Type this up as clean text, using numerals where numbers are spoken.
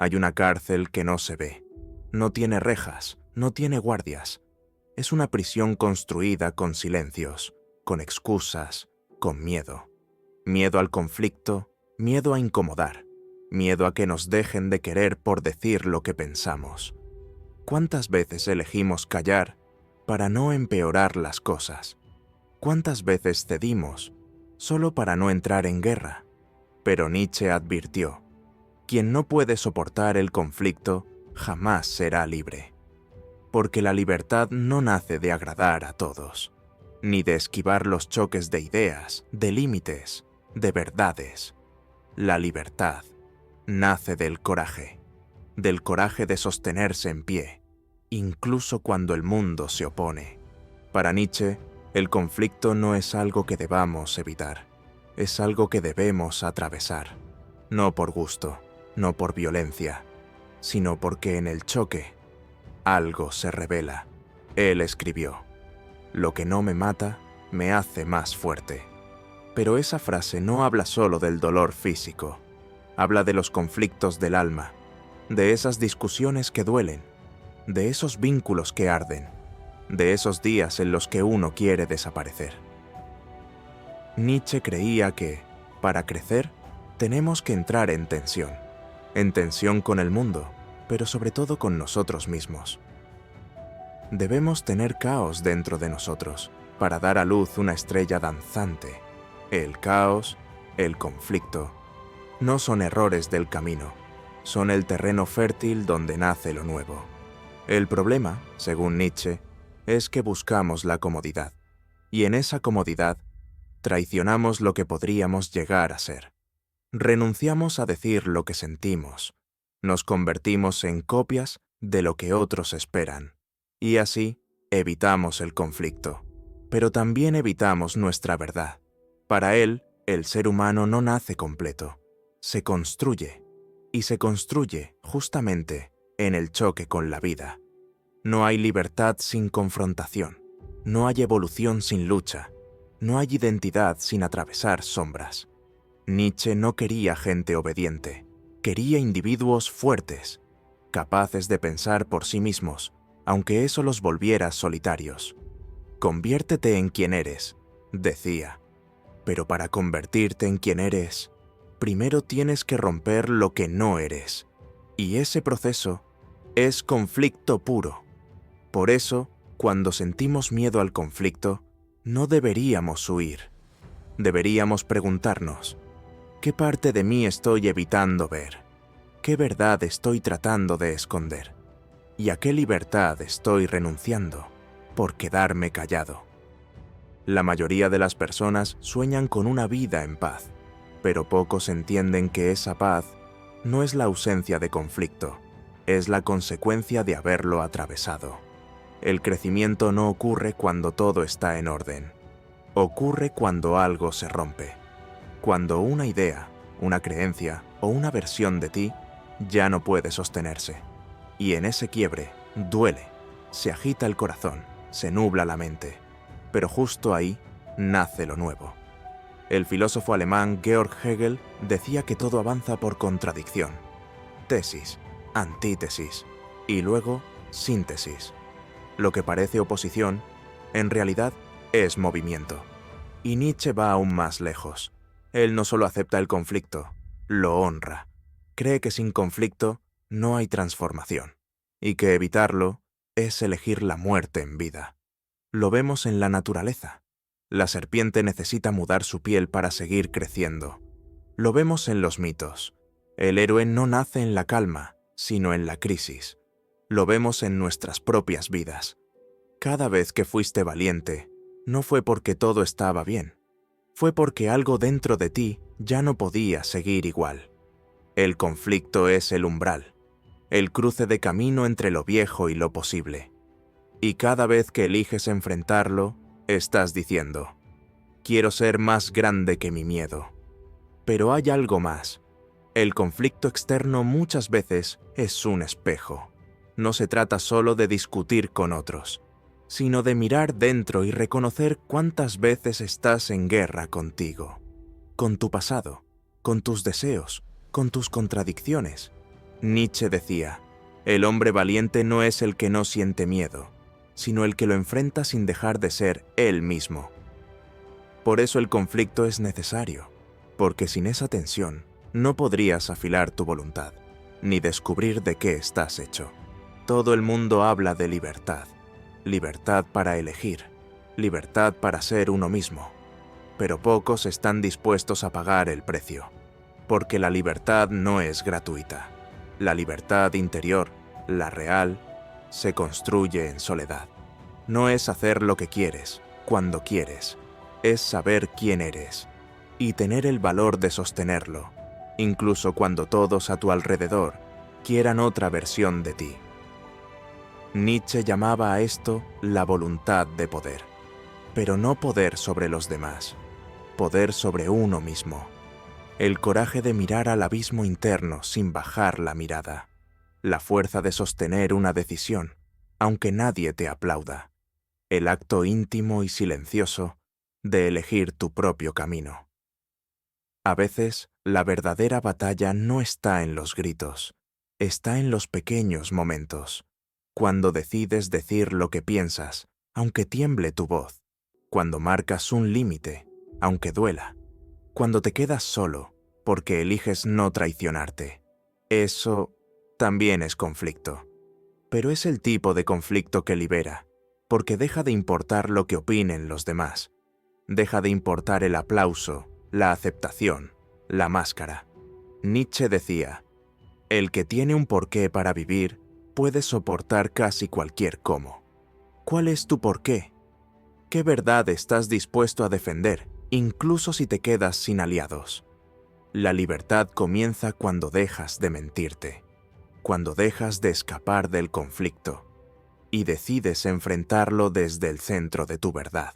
Hay una cárcel que no se ve. No tiene rejas, no tiene guardias. Es una prisión construida con silencios, con excusas, con miedo. Miedo al conflicto, miedo a incomodar, miedo a que nos dejen de querer por decir lo que pensamos. ¿Cuántas veces elegimos callar para no empeorar las cosas? ¿Cuántas veces cedimos solo para no entrar en guerra? Pero Nietzsche advirtió: quien no puede soportar el conflicto jamás será libre. Porque la libertad no nace de agradar a todos, ni de esquivar los choques de ideas, de límites, de verdades. La libertad nace del coraje de sostenerse en pie, incluso cuando el mundo se opone. Para Nietzsche, el conflicto no es algo que debamos evitar, es algo que debemos atravesar, no por gusto, no por violencia, sino porque en el choque algo se revela. Él escribió: «Lo que no me mata, me hace más fuerte». Pero esa frase no habla solo del dolor físico, habla de los conflictos del alma, de esas discusiones que duelen, de esos vínculos que arden, de esos días en los que uno quiere desaparecer. Nietzsche creía que, para crecer, tenemos que entrar en tensión con el mundo, pero sobre todo con nosotros mismos. Debemos tener caos dentro de nosotros para dar a luz una estrella danzante. El caos, el conflicto, no son errores del camino, son el terreno fértil donde nace lo nuevo. El problema, según Nietzsche, es que buscamos la comodidad, y en esa comodidad traicionamos lo que podríamos llegar a ser. Renunciamos a decir lo que sentimos, nos convertimos en copias de lo que otros esperan, y así evitamos el conflicto, pero también evitamos nuestra verdad. Para él, el ser humano no nace completo, se construye, y se construye justamente en el choque con la vida. No hay libertad sin confrontación, no hay evolución sin lucha, no hay identidad sin atravesar sombras. Nietzsche no quería gente obediente, quería individuos fuertes, capaces de pensar por sí mismos, aunque eso los volviera solitarios. Conviértete en quien eres, decía. Pero para convertirte en quien eres, primero tienes que romper lo que no eres. Y ese proceso es conflicto puro. Por eso, cuando sentimos miedo al conflicto, no deberíamos huir. Deberíamos preguntarnos: ¿qué parte de mí estoy evitando ver? ¿Qué verdad estoy tratando de esconder? ¿Y a qué libertad estoy renunciando por quedarme callado? La mayoría de las personas sueñan con una vida en paz, pero pocos entienden que esa paz no es la ausencia de conflicto, es la consecuencia de haberlo atravesado. El crecimiento no ocurre cuando todo está en orden. Ocurre cuando algo se rompe. Cuando una idea, una creencia o una versión de ti ya no puede sostenerse. Y en ese quiebre duele, se agita el corazón, se nubla la mente. Pero justo ahí nace lo nuevo. El filósofo alemán Georg Hegel decía que todo avanza por contradicción. Tesis, antítesis y luego síntesis. Lo que parece oposición, en realidad es movimiento. Y Nietzsche va aún más lejos. Él no solo acepta el conflicto, lo honra. Cree que sin conflicto no hay transformación, y que evitarlo es elegir la muerte en vida. Lo vemos en la naturaleza. La serpiente necesita mudar su piel para seguir creciendo. Lo vemos en los mitos. El héroe no nace en la calma, sino en la crisis. Lo vemos en nuestras propias vidas. Cada vez que fuiste valiente, no fue porque todo estaba bien. Fue porque algo dentro de ti ya no podía seguir igual. El conflicto es el umbral, el cruce de camino entre lo viejo y lo posible. Y cada vez que eliges enfrentarlo, estás diciendo: quiero ser más grande que mi miedo. Pero hay algo más. El conflicto externo muchas veces es un espejo. No se trata solo de discutir con otros, sino de mirar dentro y reconocer cuántas veces estás en guerra contigo, con tu pasado, con tus deseos, con tus contradicciones. Nietzsche decía, el hombre valiente no es el que no siente miedo, sino el que lo enfrenta sin dejar de ser él mismo. Por eso el conflicto es necesario, porque sin esa tensión no podrías afilar tu voluntad, ni descubrir de qué estás hecho. Todo el mundo habla de libertad, libertad para elegir, libertad para ser uno mismo, pero pocos están dispuestos a pagar el precio, porque la libertad no es gratuita. La libertad interior, la real, se construye en soledad. No es hacer lo que quieres, cuando quieres, es saber quién eres y tener el valor de sostenerlo, incluso cuando todos a tu alrededor quieran otra versión de ti. Nietzsche llamaba a esto la voluntad de poder, pero no poder sobre los demás, poder sobre uno mismo. El coraje de mirar al abismo interno sin bajar la mirada, la fuerza de sostener una decisión, aunque nadie te aplauda, el acto íntimo y silencioso de elegir tu propio camino. A veces, la verdadera batalla no está en los gritos, está en los pequeños momentos, cuando decides decir lo que piensas, aunque tiemble tu voz, cuando marcas un límite, aunque duela, cuando te quedas solo, porque eliges no traicionarte. Eso también es conflicto. Pero es el tipo de conflicto que libera, porque deja de importar lo que opinen los demás. Deja de importar el aplauso, la aceptación, la máscara. Nietzsche decía, el que tiene un porqué para vivir puede soportar casi cualquier cómo. ¿Cuál es tu porqué? ¿Qué verdad estás dispuesto a defender, incluso si te quedas sin aliados? La libertad comienza cuando dejas de mentirte, cuando dejas de escapar del conflicto y decides enfrentarlo desde el centro de tu verdad.